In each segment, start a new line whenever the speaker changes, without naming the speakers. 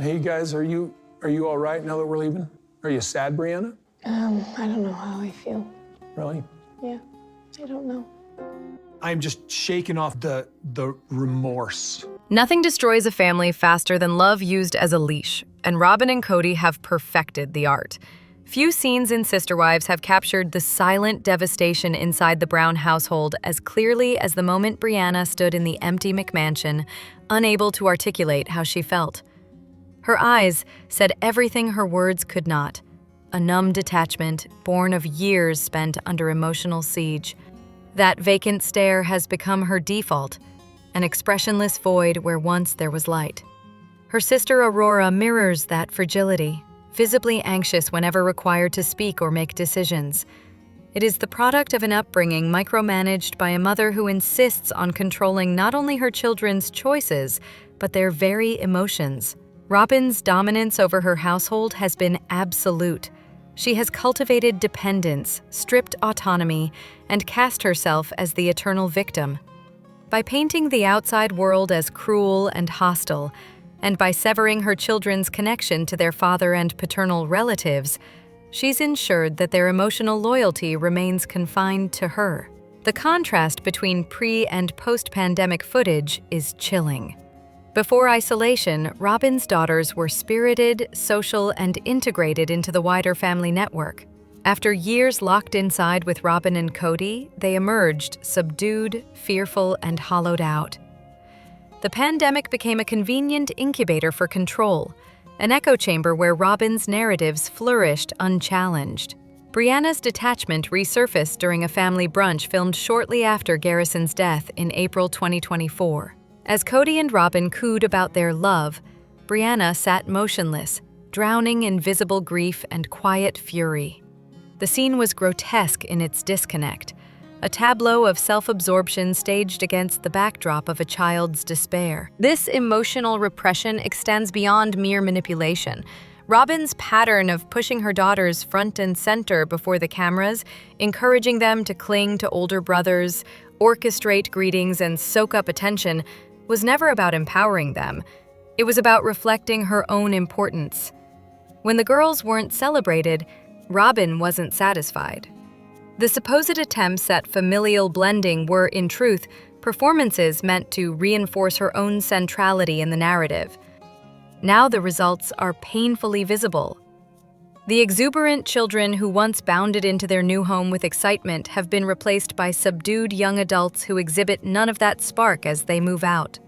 Hey guys, are you all right now that we're leaving? Are you sad, Breanna?
I don't know how I feel.
Really?
Yeah, I don't know.
I'm just shaking off the remorse.
Nothing destroys a family faster than love used as a leash, and Robin and Kody have perfected the art. Few scenes in Sister Wives have captured the silent devastation inside the Brown household as clearly as the moment Breanna stood in the empty McMansion, unable to articulate how she felt. Her eyes said everything her words could not, a numb detachment born of years spent under emotional siege. That vacant stare has become her default, an expressionless void where once there was light. Her sister Aurora mirrors that fragility, visibly anxious whenever required to speak or make decisions. It is the product of an upbringing micromanaged by a mother who insists on controlling not only her children's choices, but their very emotions. Robin's dominance over her household has been absolute. She has cultivated dependence, stripped autonomy, and cast herself as the eternal victim. By painting the outside world as cruel and hostile, and by severing her children's connection to their father and paternal relatives, she's ensured that their emotional loyalty remains confined to her. The contrast between pre- and post-pandemic footage is chilling. Before isolation, Robin's daughters were spirited, social, and integrated into the wider family network. After years locked inside with Robin and Kody, they emerged subdued, fearful, and hollowed out. The pandemic became a convenient incubator for control, an echo chamber where Robin's narratives flourished unchallenged. Breanna's detachment resurfaced during a family brunch filmed shortly after Garrison's death in April 2024. As Kody and Robin cooed about their love, Breanna sat motionless, drowning in visible grief and quiet fury. The scene was grotesque in its disconnect, a tableau of self-absorption staged against the backdrop of a child's despair. This emotional repression extends beyond mere manipulation. Robin's pattern of pushing her daughters front and center before the cameras, encouraging them to cling to older brothers, orchestrate greetings, and soak up attention, was never about empowering them. It was about reflecting her own importance. When the girls weren't celebrated, Robin wasn't satisfied. The supposed attempts at familial blending were, in truth, performances meant to reinforce her own centrality in the narrative. Now the results are painfully visible. The exuberant children who once bounded into their new home with excitement have been replaced by subdued young adults who exhibit none of that spark as they move out.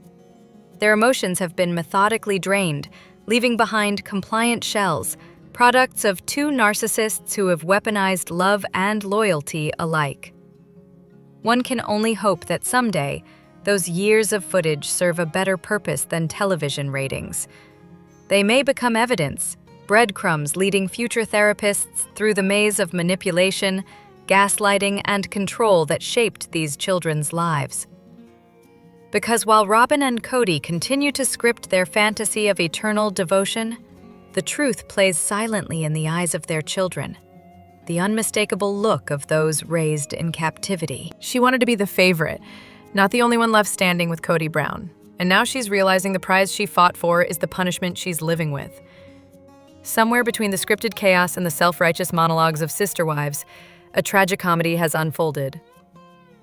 Their emotions have been methodically drained, leaving behind compliant shells, products of two narcissists who have weaponized love and loyalty alike. One can only hope that someday, those years of footage serve a better purpose than television ratings. They may become evidence, breadcrumbs leading future therapists through the maze of manipulation, gaslighting, and control that shaped these children's lives. Because while Robin and Kody continue to script their fantasy of eternal devotion, the truth plays silently in the eyes of their children, the unmistakable look of those raised in captivity.
She wanted to be the favorite, not the only one left standing with Kody Brown. And now she's realizing the prize she fought for is the punishment she's living with. Somewhere between the scripted chaos and the self-righteous monologues of Sister Wives, a tragicomedy has unfolded.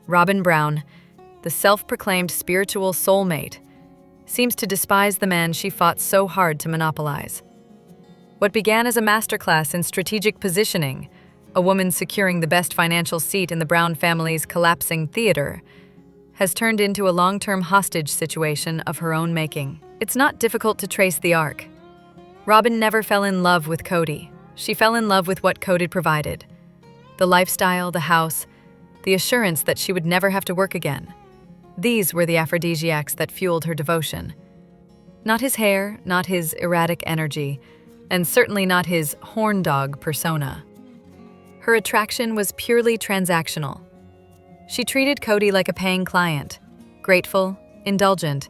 Robin Brown, the self-proclaimed spiritual soulmate, seems to despise the man she fought so hard to monopolize. What began as a masterclass in strategic positioning, a woman securing the best financial seat in the Brown family's collapsing theater, has turned into a long-term hostage situation of her own making. It's not difficult to trace the arc. Robin never fell in love with Kody. She fell in love with what Kody provided. The lifestyle, the house, the assurance that she would never have to work again. These were the aphrodisiacs that fueled her devotion. Not his hair, not his erratic energy, and certainly not his horn dog persona. Her attraction was purely transactional. She treated Kody like a paying client, grateful, indulgent,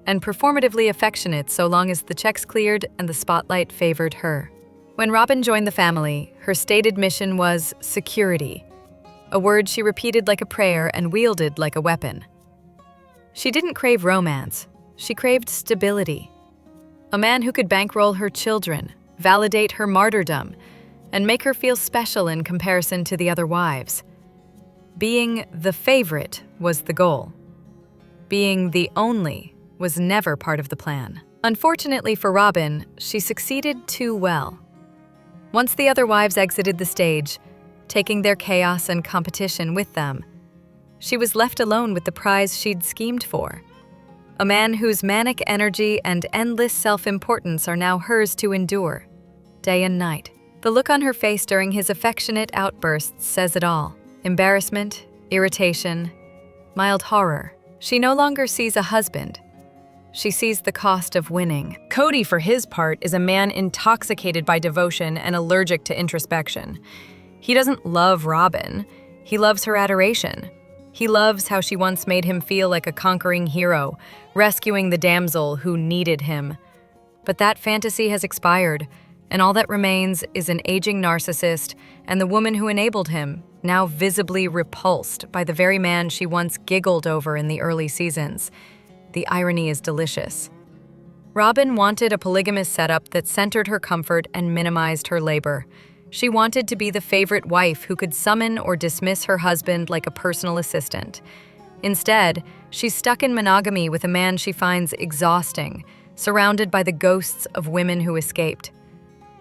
and performatively affectionate so long as the checks cleared and the spotlight favored her. When Robin joined the family, her stated mission was security, a word she repeated like a prayer and wielded like a weapon. She didn't crave romance, she craved stability. A man who could bankroll her children, validate her martyrdom, and make her feel special in comparison to the other wives. Being the favorite was the goal. Being the only was never part of the plan. Unfortunately for Robin, she succeeded too well. Once the other wives exited the stage, taking their chaos and competition with them, she was left alone with the prize she'd schemed for. A man whose manic energy and endless self-importance are now hers to endure, day and night. The look on her face during his affectionate outbursts says it all. Embarrassment, irritation, mild horror. She no longer sees a husband. She sees the cost of winning.
Kody, for his part, is a man intoxicated by devotion and allergic to introspection. He doesn't love Robin. He loves her adoration. He loves how she once made him feel like a conquering hero, rescuing the damsel who needed him. But that fantasy has expired, and all that remains is an aging narcissist and the woman who enabled him, now visibly repulsed by the very man she once giggled over in the early seasons. The irony is delicious. Robin wanted a polygamous setup that centered her comfort and minimized her labor. She wanted to be the favorite wife who could summon or dismiss her husband like a personal assistant. Instead, she's stuck in monogamy with a man she finds exhausting, surrounded by the ghosts of women who escaped.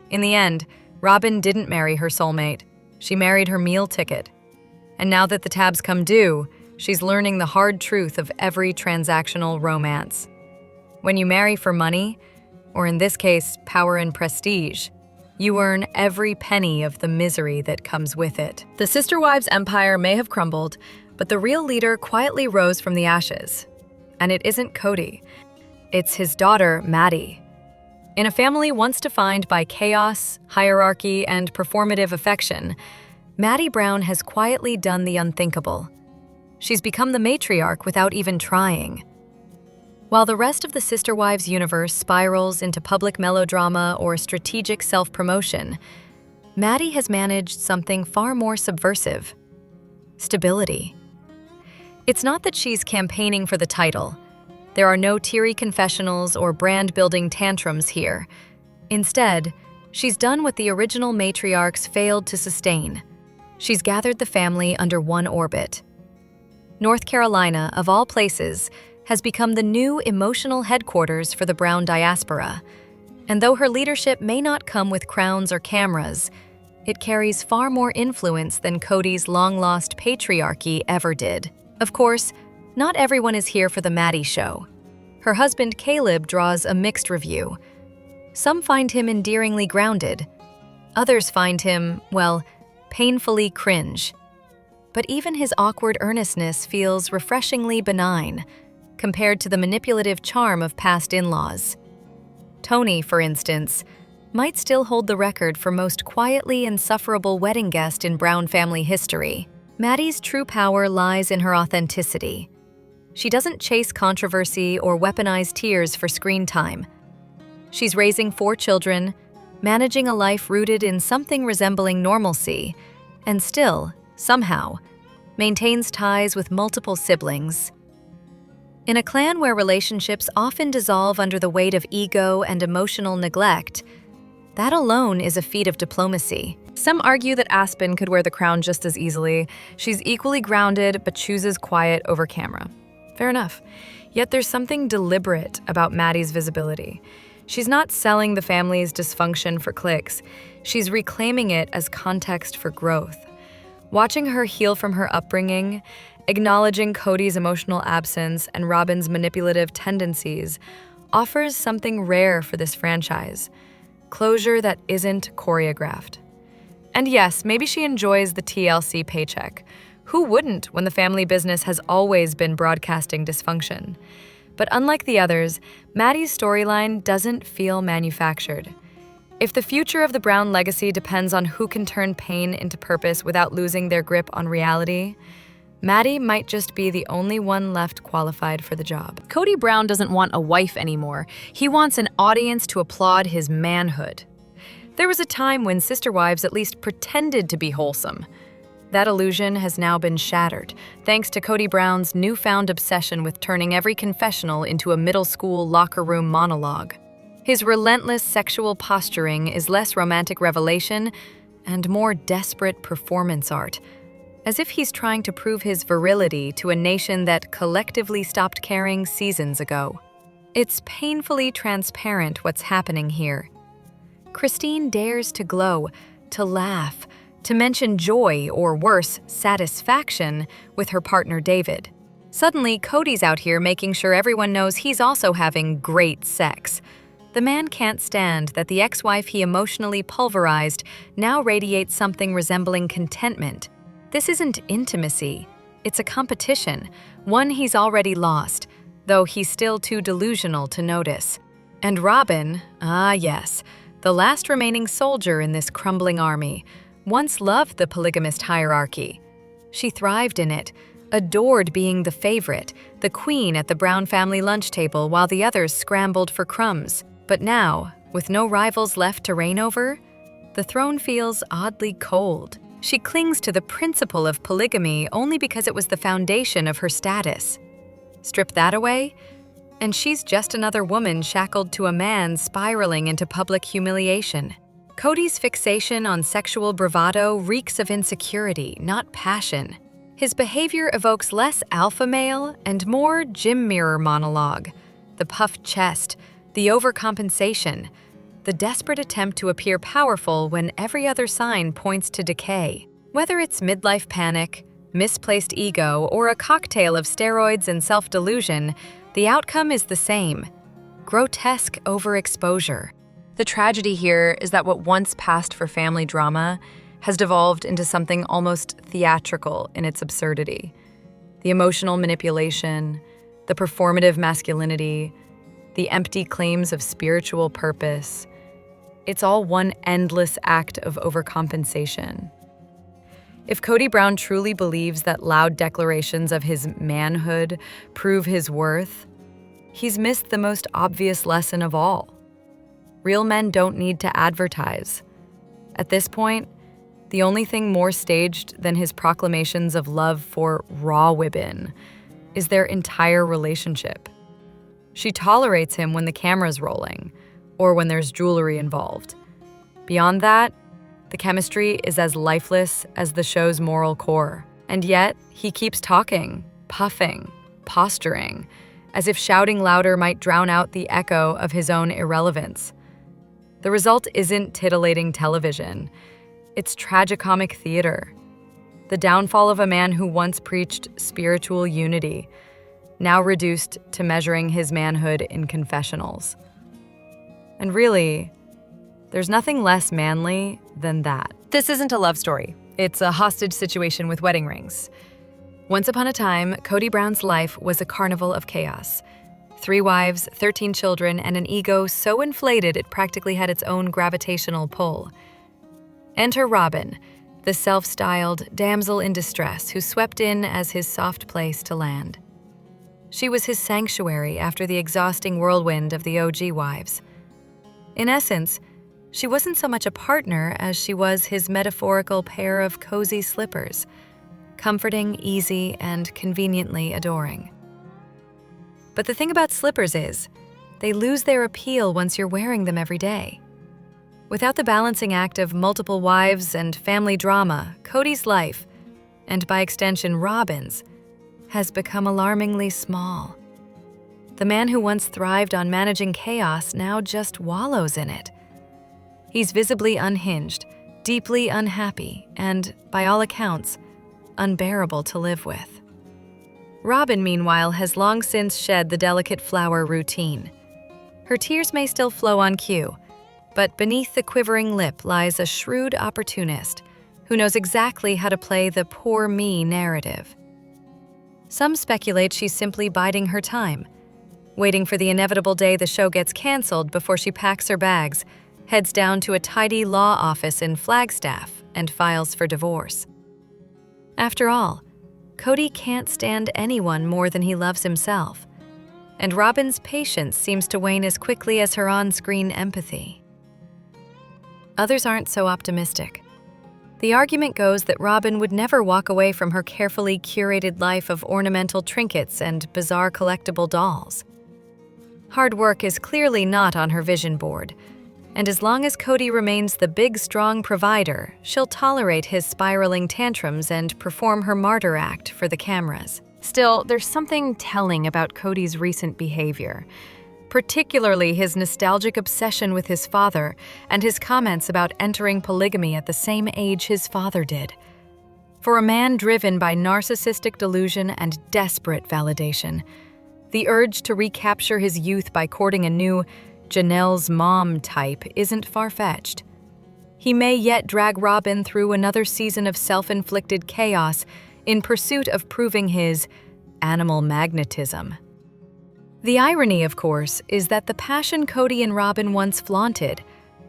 In the end, Robin didn't marry her soulmate. She married her meal ticket. And now that the tabs come due, she's learning the hard truth of every transactional romance. When you marry for money, or in this case, power and prestige, you earn every penny of the misery that comes with it. The sister wives' empire may have crumbled, but the real leader quietly rose from the ashes. And it isn't Kody. It's his daughter, Maddie. In a family once defined by chaos, hierarchy, and performative affection, Maddie Brown has quietly done the unthinkable. She's become the matriarch without even trying. While the rest of the Sister Wives universe spirals into public melodrama or strategic self-promotion, Maddie has managed something far more subversive: stability. It's not that she's campaigning for the title. There are no teary confessionals or brand-building tantrums here. Instead, she's done what the original matriarchs failed to sustain. She's gathered the family under one orbit. North Carolina, of all places, has become the new emotional headquarters for the Brown diaspora. And though her leadership may not come with crowns or cameras, it carries far more influence than Kody's long-lost patriarchy ever did. Of course, not everyone is here for the Maddie show. Her husband Caleb draws a mixed review. Some find him endearingly grounded. Others find him, well, painfully cringe. But even his awkward earnestness feels refreshingly benign compared to the manipulative charm of past in-laws. Tony, for instance, might still hold the record for most quietly insufferable wedding guest in Brown family history. Maddie's true power lies in her authenticity. She doesn't chase controversy or weaponize tears for screen time. She's raising 4 children, managing a life rooted in something resembling normalcy, and still, somehow, maintains ties with multiple siblings. In a clan where relationships often dissolve under the weight of ego and emotional neglect, that alone is a feat of diplomacy. Some argue that Aspen could wear the crown just as easily. She's equally grounded but chooses quiet over camera. Fair enough. Yet there's something deliberate about Maddie's visibility. She's not selling the family's dysfunction for clicks. She's reclaiming it as context for growth. Watching her heal from her upbringing, acknowledging Kody's emotional absence and Robin's manipulative tendencies, offers something rare for this franchise: closure that isn't choreographed. And yes, maybe she enjoys the TLC paycheck. Who wouldn't when the family business has always been broadcasting dysfunction? But unlike the others, Maddie's storyline doesn't feel manufactured. If the future of the Brown legacy depends on who can turn pain into purpose without losing their grip on reality, Maddie might just be the only one left qualified for the job.
Kody Brown doesn't want a wife anymore. He wants an audience to applaud his manhood. There was a time when sister wives at least pretended to be wholesome. That illusion has now been shattered, thanks to Kody Brown's newfound obsession with turning every confessional into a middle school locker room monologue.
His relentless sexual posturing is less romantic revelation and more desperate performance art, as if he's trying to prove his virility to a nation that collectively stopped caring seasons ago. It's painfully transparent what's happening here. Christine dares to glow, to laugh, to mention joy, or worse, satisfaction, with her partner David. Suddenly, Kody's out here making sure everyone knows he's also having great sex. The man can't stand that the ex-wife he emotionally pulverized now radiates something resembling contentment. This isn't intimacy. It's a competition, one he's already lost, though he's still too delusional to notice. And Robin, yes, the last remaining soldier in this crumbling army, once loved the polygamist hierarchy. She thrived in it, adored being the favorite, the queen at the Brown family lunch table while the others scrambled for crumbs. But now, with no rivals left to reign over, the throne feels oddly cold. She clings to the principle of polygamy only because it was the foundation of her status. Strip that away, and she's just another woman shackled to a man spiraling into public humiliation. Kody's fixation on sexual bravado reeks of insecurity, not passion. His behavior evokes less alpha male and more gym mirror monologue. The puffed chest, the overcompensation, the desperate attempt to appear powerful when every other sign points to decay. Whether it's midlife panic, misplaced ego, or a cocktail of steroids and self-delusion, the outcome is the same: grotesque overexposure. The tragedy here is that what once passed for family drama has devolved into something almost theatrical in its absurdity. The emotional manipulation, the performative masculinity, the empty claims of spiritual purpose, it's all one endless act of overcompensation. If Kody Brown truly believes that loud declarations of his manhood prove his worth, he's missed the most obvious lesson of all. Real men don't need to advertise. At this point, the only thing more staged than his proclamations of love for raw women is their entire relationship. She tolerates him when the camera's rolling, or when there's jewelry involved. Beyond that, the chemistry is as lifeless as the show's moral core. And yet, he keeps talking, puffing, posturing, as if shouting louder might drown out the echo of his own irrelevance. The result isn't titillating television. It's tragicomic theater. The downfall of a man who once preached spiritual unity, now reduced to measuring his manhood in confessionals. And really, there's nothing less manly than that. This isn't a love story. It's a hostage situation with wedding rings. Once upon a time, Kody Brown's life was a carnival of chaos. 3 wives, 13 children, and an ego so inflated it practically had its own gravitational pull. Enter Robin, the self-styled damsel in distress who swept in as his soft place to land. She was his sanctuary after the exhausting whirlwind of the OG wives. In essence, she wasn't so much a partner as she was his metaphorical pair of cozy slippers, comforting, easy, and conveniently adoring. But the thing about slippers is, they lose their appeal once you're wearing them every day. Without the balancing act of multiple wives and family drama, Kody's life, and by extension Robin's, has become alarmingly small. The man who once thrived on managing chaos now just wallows in it. He's visibly unhinged, deeply unhappy, and, by all accounts, unbearable to live with. Robin, meanwhile, has long since shed the delicate flower routine. Her tears may still flow on cue, but beneath the quivering lip lies a shrewd opportunist who knows exactly how to play the poor me narrative. Some speculate she's simply biding her time, waiting for the inevitable day the show gets canceled before she packs her bags, heads down to a tidy law office in Flagstaff, and files for divorce. After all, Kody can't stand anyone more than he loves himself, and Robin's patience seems to wane as quickly as her on-screen empathy. Others aren't so optimistic. The argument goes that Robin would never walk away from her carefully curated life of ornamental trinkets and bizarre collectible dolls. Hard work is clearly not on her vision board, and as long as Kody remains the big, strong provider, she'll tolerate his spiraling tantrums and perform her martyr act for the cameras. Still, there's something telling about Kody's recent behavior, particularly his nostalgic obsession with his father and his comments about entering polygamy at the same age his father did. For a man driven by narcissistic delusion and desperate validation, the urge to recapture his youth by courting a new Janelle's mom type isn't far-fetched. He may yet drag Robin through another season of self-inflicted chaos in pursuit of proving his animal magnetism. The irony, of course, is that the passion Kody and Robin once flaunted,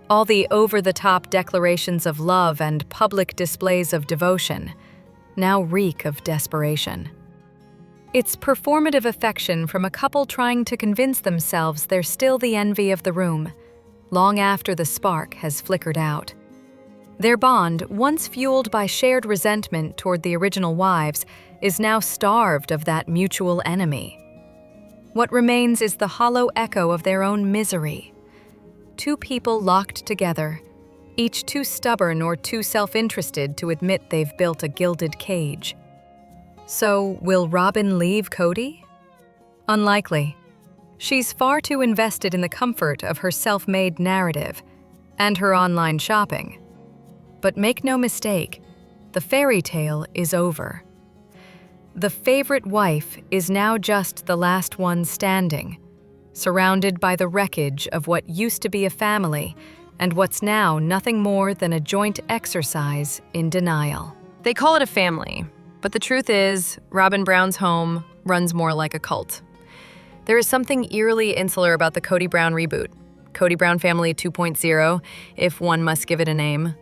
all the over-the-top declarations of love and public displays of devotion, now reek of desperation. It's performative affection from a couple trying to convince themselves they're still the envy of the room, long after the spark has flickered out. Their bond, once fueled by shared resentment toward the original wives, is now starved of that mutual enemy. What remains is the hollow echo of their own misery. Two people locked together, each too stubborn or too self-interested to admit they've built a gilded cage. So, will Robin leave Kody? Unlikely. She's far too invested in the comfort of her self-made narrative and her online shopping. But make no mistake, the fairy tale is over. The favorite wife is now just the last one standing, surrounded by the wreckage of what used to be a family and what's now nothing more than a joint exercise in denial.
They call it a family, but the truth is, Robin Brown's home runs more like a cult. There is something eerily insular about the Kody Brown reboot, Kody Brown Family 2.0, if one must give it a name.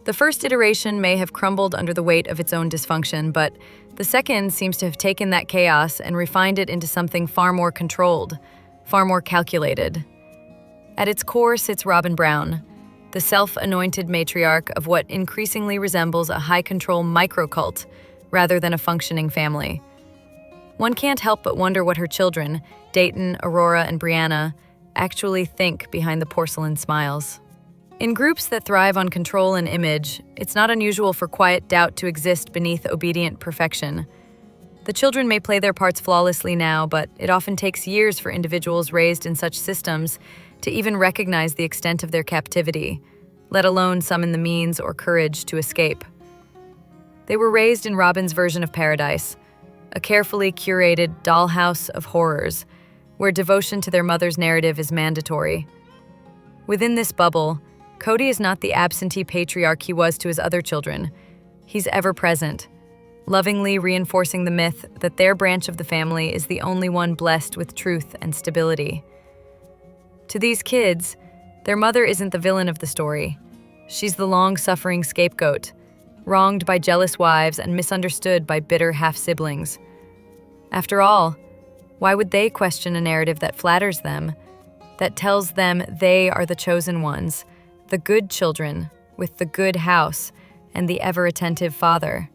The first iteration may have crumbled under the weight of its own dysfunction, but the second seems to have taken that chaos and refined it into something far more controlled, far more calculated. At its core sits Robin Brown, the self-anointed matriarch of what increasingly resembles a high-control microcult rather than a functioning family. One can't help but wonder what her children, Dayton, Aurora, and Breanna, actually think behind the porcelain smiles. In groups that thrive on control and image, it's not unusual for quiet doubt to exist beneath obedient perfection. The children may play their parts flawlessly now, but it often takes years for individuals raised in such systems to even recognize the extent of their captivity, let alone summon the means or courage to escape. They were raised in Robin's version of paradise, a carefully curated dollhouse of horrors, where devotion to their mother's narrative is mandatory. Within this bubble, Kody is not the absentee patriarch he was to his other children. He's ever present, lovingly reinforcing the myth that their branch of the family is the only one blessed with truth and stability. To these kids, their mother isn't the villain of the story. She's the long-suffering scapegoat, wronged by jealous wives and misunderstood by bitter half-siblings. After all, why would they question a narrative that flatters them, that tells them they are the chosen ones, the good children, with the good house and the ever-attentive father?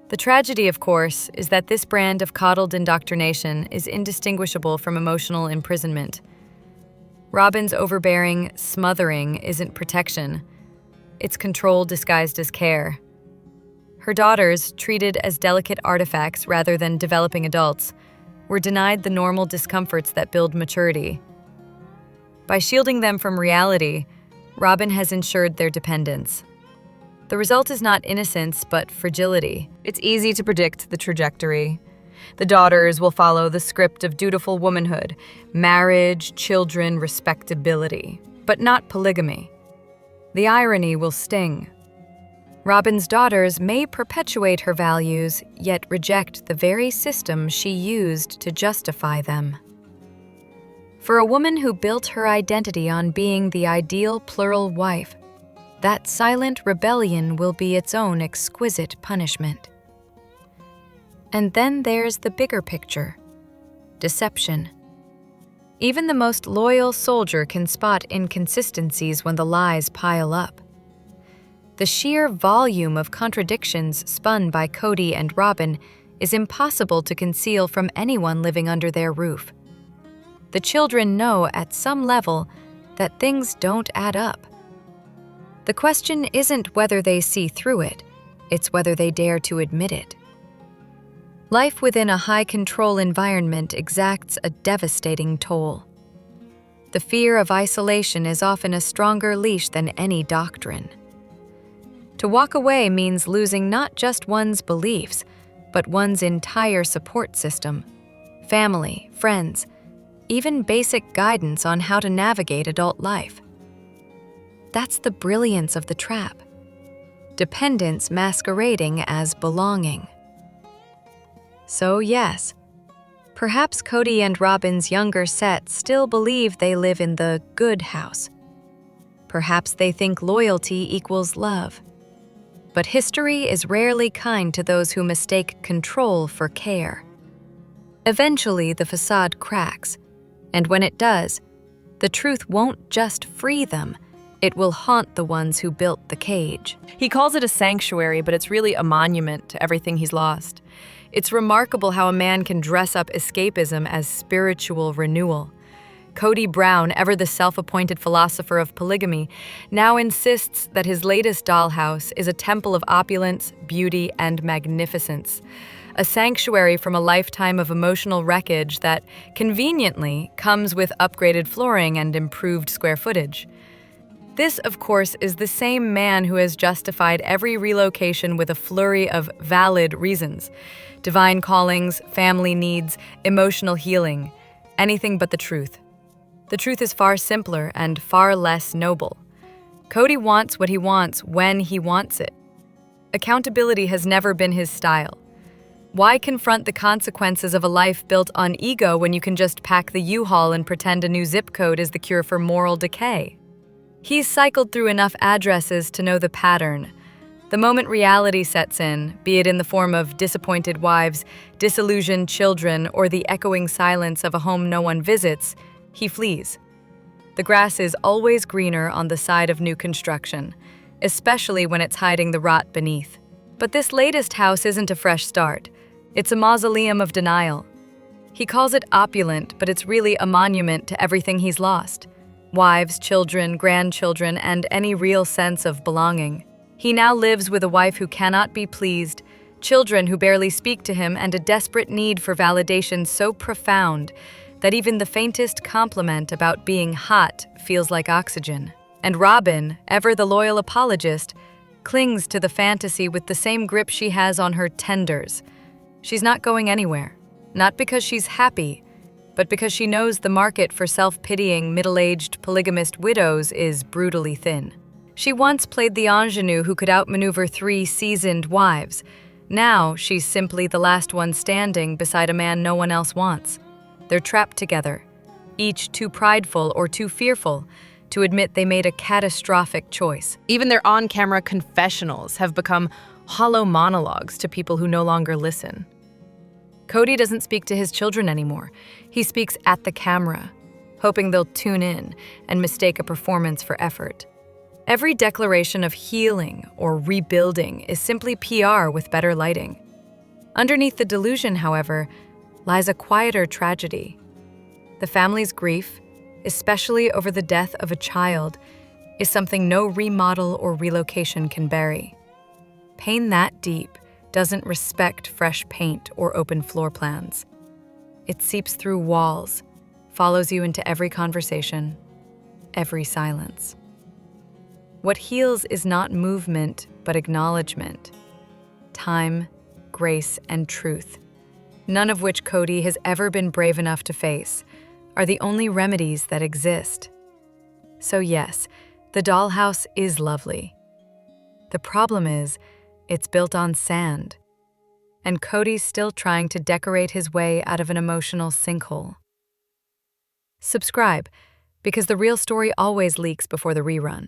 The tragedy, of course, is that this brand of coddled indoctrination is indistinguishable from emotional imprisonment. Robin's overbearing smothering isn't protection. It's control disguised as care. Her daughters, treated as delicate artifacts rather than developing adults, were denied the normal discomforts that build maturity. By shielding them from reality, Robin has ensured their dependence. The result is not innocence, but fragility. It's easy to predict the trajectory. The daughters will follow the script of dutiful womanhood, marriage, children, respectability, but not polygamy. The irony will sting. Robin's daughters may perpetuate her values, yet reject the very system she used to justify them. For a woman who built her identity on being the ideal plural wife, that silent rebellion will be its own exquisite punishment. And then there's the bigger picture: deception. Even the most loyal soldier can spot inconsistencies when the lies pile up. The sheer volume of contradictions spun by Kody and Robin is impossible to conceal from anyone living under their roof.
The children know at some level that things don't add up. The question isn't whether they see through it, it's whether they dare to admit it. Life within a high-control environment exacts a devastating toll. The fear of isolation is often a stronger leash than any doctrine. To walk away means losing not just one's beliefs, but one's entire support system, family, friends, even basic guidance on how to navigate adult life. That's the brilliance of the trap. Dependence masquerading as belonging. So yes, perhaps Kody and Robin's younger set still believe they live in the good house. Perhaps they think loyalty equals love. But history is rarely kind to those who mistake control for care. Eventually, the facade cracks, and when it does, the truth won't just free them, it will haunt the ones who built the cage.
He calls it a sanctuary, but it's really a monument to everything he's lost. It's remarkable how a man can dress up escapism as spiritual renewal. Kody Brown, ever the self-appointed philosopher of polygamy, now insists that his latest dollhouse is a temple of opulence, beauty, and magnificence. A sanctuary from a lifetime of emotional wreckage that, conveniently, comes with upgraded flooring and improved square footage. This, of course, is the same man who has justified every relocation with a flurry of valid reasons. Divine callings, family needs, emotional healing, anything but the truth. The truth is far simpler and far less noble. Kody wants what he wants when he wants it. Accountability has never been his style. Why confront the consequences of a life built on ego when you can just pack the U-Haul and pretend a new zip code is the cure for moral decay? He's cycled through enough addresses to know the pattern. The moment reality sets in, be it in the form of disappointed wives, disillusioned children, or the echoing silence of a home no one visits, he flees. The grass is always greener on the side of new construction, especially when it's hiding the rot beneath. But this latest house isn't a fresh start. It's a mausoleum of denial. He calls it opulent, but it's really a monument to everything he's lost. Wives, children, grandchildren, and any real sense of belonging. He now lives with a wife who cannot be pleased, children who barely speak to him, and a desperate need for validation so profound that even the faintest compliment about being hot feels like oxygen. And Robin, ever the loyal apologist, clings to the fantasy with the same grip she has on her tenders. She's not going anywhere, not because she's happy, but because she knows the market for self-pitying, middle-aged polygamist widows is brutally thin. She once played the ingenue who could outmaneuver 3 seasoned wives. Now she's simply the last one standing beside a man no one else wants. They're trapped together, each too prideful or too fearful to admit they made a catastrophic choice. Even their on-camera confessionals have become hollow monologues to people who no longer listen. Kody doesn't speak to his children anymore. He speaks at the camera, hoping they'll tune in and mistake a performance for effort. Every declaration of healing or rebuilding is simply PR with better lighting. Underneath the delusion, however, lies a quieter tragedy. The family's grief, especially over the death of a child, is something no remodel or relocation can bury. Pain that deep doesn't respect fresh paint or open floor plans. It seeps through walls, follows you into every conversation, every silence. What heals is not movement, but acknowledgement. Time, grace, and truth, none of which Kody has ever been brave enough to face, are the only remedies that exist. So yes, the dollhouse is lovely. The problem is, it's built on sand, and Kody's still trying to decorate his way out of an emotional sinkhole. Subscribe, because the real story always leaks before the rerun.